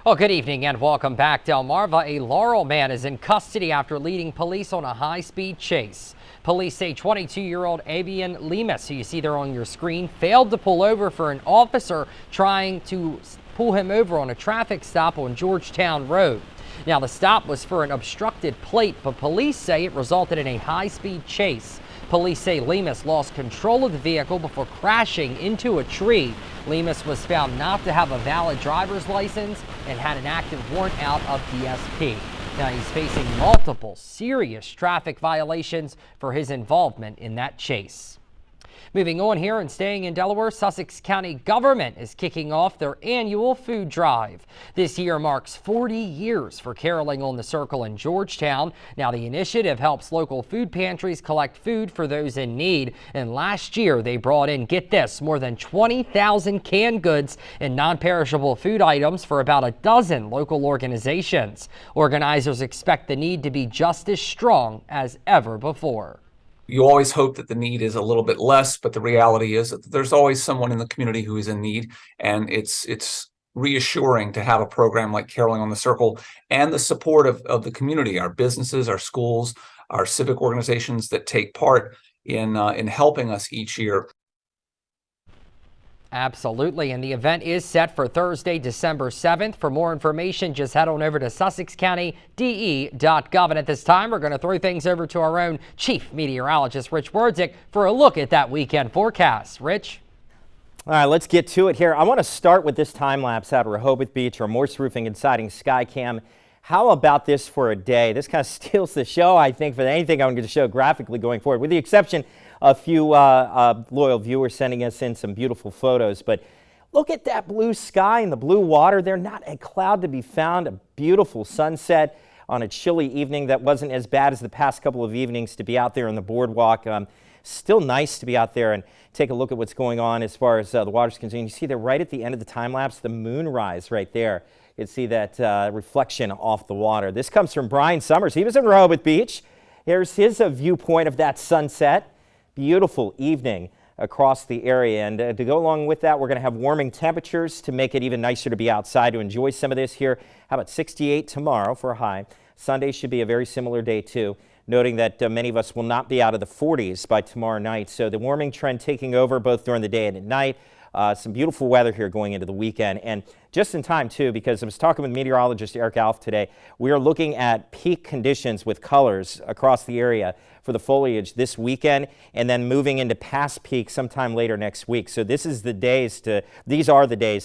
Well, good evening and welcome back. Delmarva, a Laurel man is in custody after leading police on a high-speed chase. Police say 22-year-old Abian Lemus, who you see there on your screen, failed to pull over for an officer trying to pull him over on a traffic stop on Georgetown Road. Now, the stop was for an obstructed plate, but police say it resulted in a high-speed chase. Police say Lemus lost control of the vehicle before crashing into a tree. Lemus was found not to have a valid driver's license and had an active warrant out of DSI. Now he's facing multiple serious traffic violations for his involvement in that chase. Moving on here and staying in Delaware, Sussex County government is kicking off their annual food drive. This year marks 40 years for Caroling on the Circle in Georgetown. Now the initiative helps local food pantries collect food for those in need. And last year they brought in, get this, more than 20,000 canned goods and non-perishable food items for about a dozen local organizations. Organizers expect the need to be just as strong as ever before. You always hope that the need is a little bit less, but the reality is that there's always someone in the community who is in need, and it's reassuring to have a program like Caroling on the Circle and the support of the community, our businesses, our schools, our civic organizations that take part in helping us each year. Absolutely, and the event is set for Thursday, December 7th. For more information, just head on over to SussexCountyDE.gov. And at this time, we're going to throw things over to our own Chief Meteorologist, Rich Werdzik, for a look at that weekend forecast. Rich? All right, let's get to it here. I want to start with this time lapse out of Rehoboth Beach, or Morse Roofing and Siding Skycam. How about this for a day? This kind of steals the show, I think, for anything I'm going to show graphically going forward, with the exception a few loyal viewers sending us in some beautiful photos. But look at that blue sky and the blue water there. Not a cloud to be found. A beautiful sunset on a chilly evening that wasn't as bad as the past couple of evenings to be out there on the boardwalk. Still nice to be out there and take a look at what's going on as far as the water's concerned. You see there right at the end of the time lapse, the moonrise right there. You can see that reflection off the water. This comes from Brian Summers. He was in Rehoboth Beach. Here's his viewpoint of that sunset. Beautiful evening across the area, and to go along with that, we're going to have warming temperatures to make it even nicer to be outside to enjoy some of this here. How about 68 tomorrow for a high? Sunday should be a very similar day too, noting that many of us will not be out of the 40s by tomorrow night. So the warming trend taking over both during the day and at night. Some beautiful weather here going into the weekend, and just in time too, because I was talking with meteorologist Eric Alf today. We are looking at peak conditions with colors across the area for the foliage this weekend, and then moving into past peak sometime later next week. So these are the days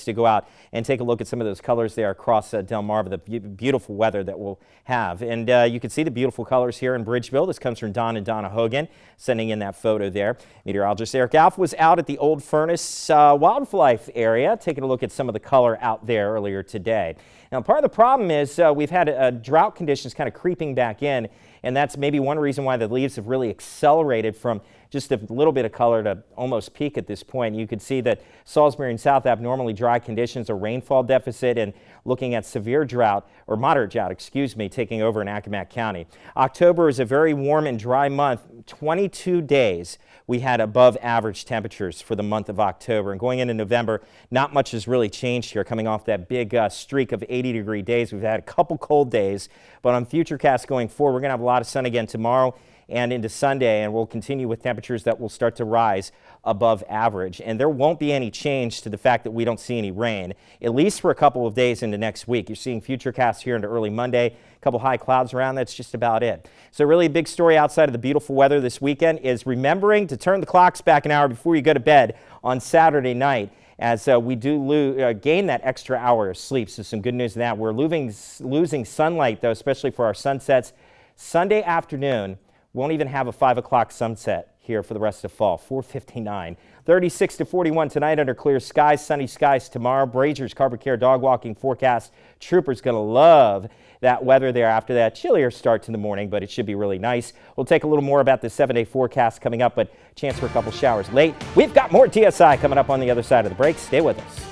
to go out and take a look at some of those colors there across Delmarva, the beautiful weather that we'll have. And you can see the beautiful colors here in Bridgeville. This comes from Don and Donna Hogan sending in that photo there. Meteorologist Eric Alf was out at the Old Furnace wildlife area taking a look at some of the color out there earlier today. Now, part of the problem is we've had drought conditions kind of creeping back in, and that's maybe one reason why the leaves have really accelerated from just a little bit of color to almost peak at this point. You could see that Salisbury and South abnormally dry conditions, a rainfall deficit, and looking at severe drought, or moderate drought, excuse me, taking over in Accomack County. October is a very warm and dry month. 22 days we had above average temperatures for the month of October. And going into November, not much has really changed here, coming off that big streak of 80-degree days. We've had a couple cold days, but on Futurecast going forward, we're going to have a lot of sun again tomorrow and into Sunday, and we'll continue with temperatures that will start to rise above average. And there won't be any change to the fact that we don't see any rain, at least for a couple of days into next week. You're seeing Futurecast here into early Monday, a couple high clouds around. That's just about it. So really a big story outside of the beautiful weather this weekend is remembering to turn the clocks back an hour before you go to bed on Saturday night, as we do gain that extra hour of sleep. So some good news in that. We're losing sunlight, though, especially for our sunsets. Sunday afternoon, won't even have a 5 o'clock sunset here for the rest of fall. 4:59. 36 to 41 tonight under clear skies. Sunny skies tomorrow. Brazier's Carpet Care dog walking forecast. Troopers going to love that weather there after that chillier start to the morning, but it should be really nice. We'll take a little more about the 7-day forecast coming up, but chance for a couple showers late. We've got more DSI coming up on the other side of the break. Stay with us.